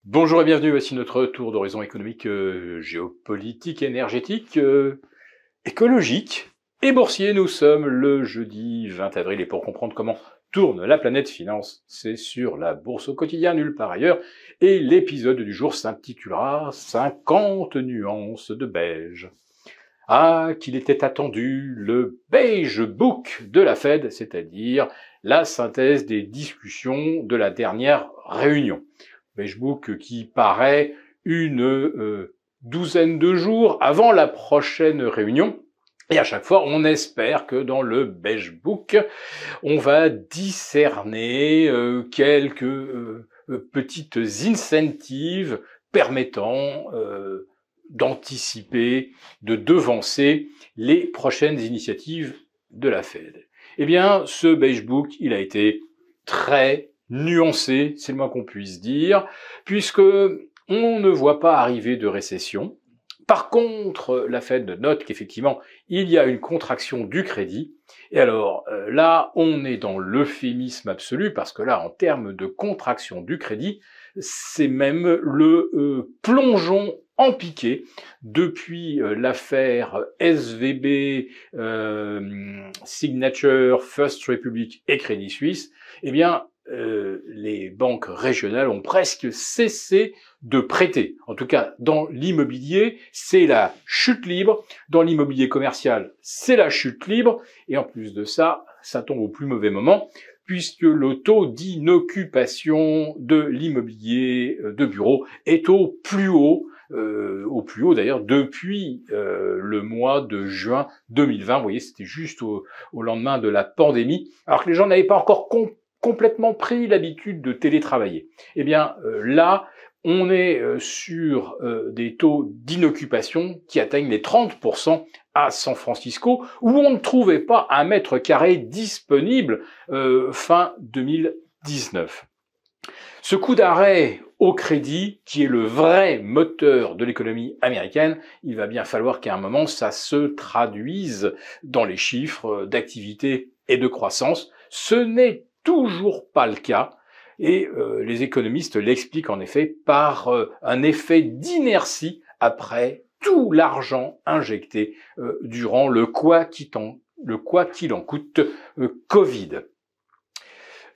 Bonjour et bienvenue, voici notre tour d'horizon économique, géopolitique, énergétique, écologique et boursier. Nous sommes le jeudi 20 avril et pour comprendre comment tourne la planète finance, c'est sur la bourse au quotidien, nulle part ailleurs. Et l'épisode du jour s'intitulera 50 nuances de beige. Ah, qu'il était attendu, le Beige Book de la Fed, c'est-à-dire la synthèse des discussions de la dernière réunion. Beige Book qui paraît une douzaine de jours avant la prochaine réunion. Et à chaque fois, on espère que dans le Beige Book, on va discerner quelques petites incentives permettant d'anticiper, de devancer les prochaines initiatives de la Fed. Eh bien, ce Beige Book, il a été très nuancé, c'est le moins qu'on puisse dire, puisque on ne voit pas arriver de récession. Par contre, la Fed note qu'effectivement, il y a une contraction du crédit. Et alors, là, on est dans l'euphémisme absolu, parce que là, en termes de contraction du crédit, c'est même le plongeon en piqué depuis l'affaire SVB, Signature, First Republic et Crédit Suisse. Eh bien, les banques régionales ont presque cessé de prêter. En tout cas, dans l'immobilier, c'est la chute libre. Dans l'immobilier commercial, c'est la chute libre. Et en plus de ça, ça tombe au plus mauvais moment, puisque le taux d'inoccupation de l'immobilier de bureau est au plus haut d'ailleurs depuis le mois de juin 2020. Vous voyez, c'était juste au lendemain de la pandémie, alors que les gens n'avaient pas encore complètement pris l'habitude de télétravailler. Eh bien, là, on est sur des taux d'inoccupation qui atteignent les 30% à San Francisco, où on ne trouvait pas un mètre carré disponible fin 2019. Ce coup d'arrêt au crédit, qui est le vrai moteur de l'économie américaine, il va bien falloir qu'à un moment, ça se traduise dans les chiffres d'activité et de croissance. Ce n'est toujours pas le cas. Et les économistes l'expliquent en effet par un effet d'inertie après tout l'argent injecté durant le quoi qu'il en coûte Covid.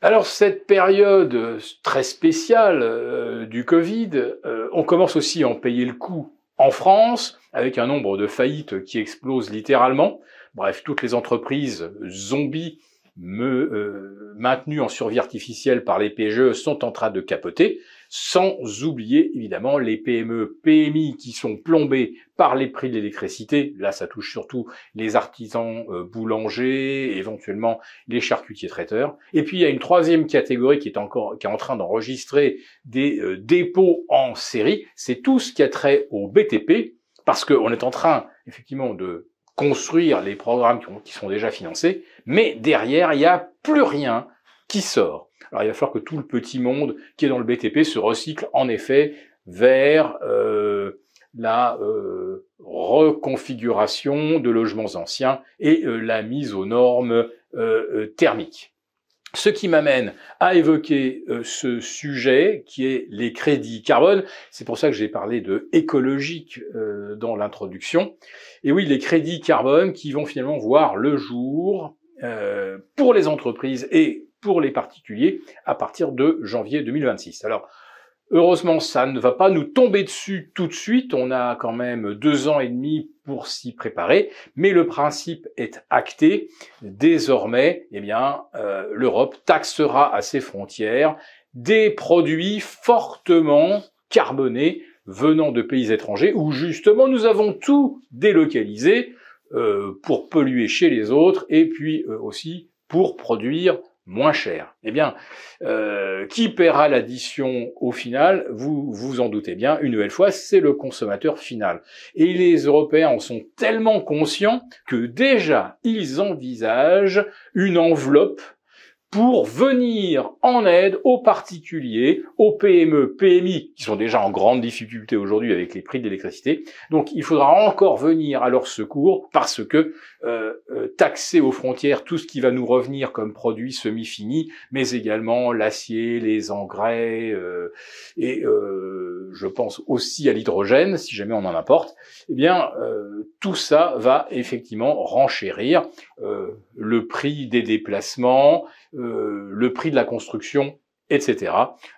Alors cette période très spéciale du Covid, on commence aussi à en payer le coût en France, avec un nombre de faillites qui explose littéralement. Bref, toutes les entreprises zombies maintenus en survie artificielle par les PGE sont en train de capoter, sans oublier évidemment les PME, PMI qui sont plombés par les prix de l'électricité. Là, ça touche surtout les artisans boulangers, éventuellement les charcutiers traiteurs. Et puis il y a une troisième catégorie qui est en train d'enregistrer des dépôts en série. C'est tout ce qui a trait au BTP, parce qu'on est en train effectivement de construire les programmes qui sont déjà financés, mais derrière, il n'y a plus rien qui sort. Alors il va falloir que tout le petit monde qui est dans le BTP se recycle en effet vers la reconfiguration de logements anciens et la mise aux normes thermiques. Ce qui m'amène à évoquer ce sujet qui est les crédits carbone. C'est pour ça que j'ai parlé de écologique dans l'introduction. Et oui, les crédits carbone qui vont finalement voir le jour pour les entreprises et pour les particuliers à partir de janvier 2026. Alors, heureusement, ça ne va pas nous tomber dessus tout de suite. On a quand même 2 ans et demi pour s'y préparer. Mais le principe est acté. Désormais, eh bien, l'Europe taxera à ses frontières des produits fortement carbonés venant de pays étrangers où justement nous avons tout délocalisé pour polluer chez les autres et puis aussi pour produire moins cher. Eh bien, qui paiera l'addition au final? Vous vous en doutez bien, une nouvelle fois, c'est le consommateur final. Et les Européens en sont tellement conscients que déjà, ils envisagent une enveloppe pour venir en aide aux particuliers, aux PME, PMI, qui sont déjà en grande difficulté aujourd'hui avec les prix de l'électricité. Donc il faudra encore venir à leur secours parce que taxer aux frontières tout ce qui va nous revenir comme produits semi-finis, mais également l'acier, les engrais et je pense aussi à l'hydrogène, si jamais on en importe, eh bien tout ça va effectivement renchérir le prix des déplacements, le prix de la construction, etc.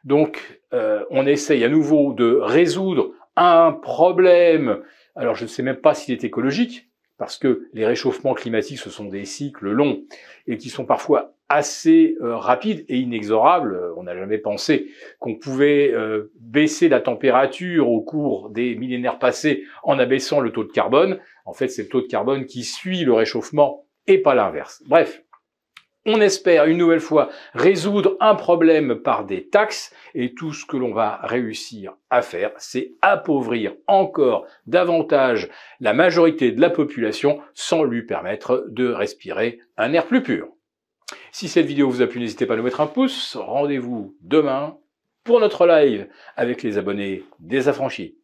Donc, on essaye à nouveau de résoudre un problème. Alors, je ne sais même pas s'il est écologique, parce que les réchauffements climatiques, ce sont des cycles longs et qui sont parfois assez rapides et inexorables. On n'a jamais pensé qu'on pouvait baisser la température au cours des millénaires passés en abaissant le taux de carbone. En fait, c'est le taux de carbone qui suit le réchauffement et pas l'inverse. Bref. On espère une nouvelle fois résoudre un problème par des taxes et tout ce que l'on va réussir à faire, c'est appauvrir encore davantage la majorité de la population sans lui permettre de respirer un air plus pur. Si cette vidéo vous a plu, n'hésitez pas à nous mettre un pouce. Rendez-vous demain pour notre live avec les abonnés des affranchis.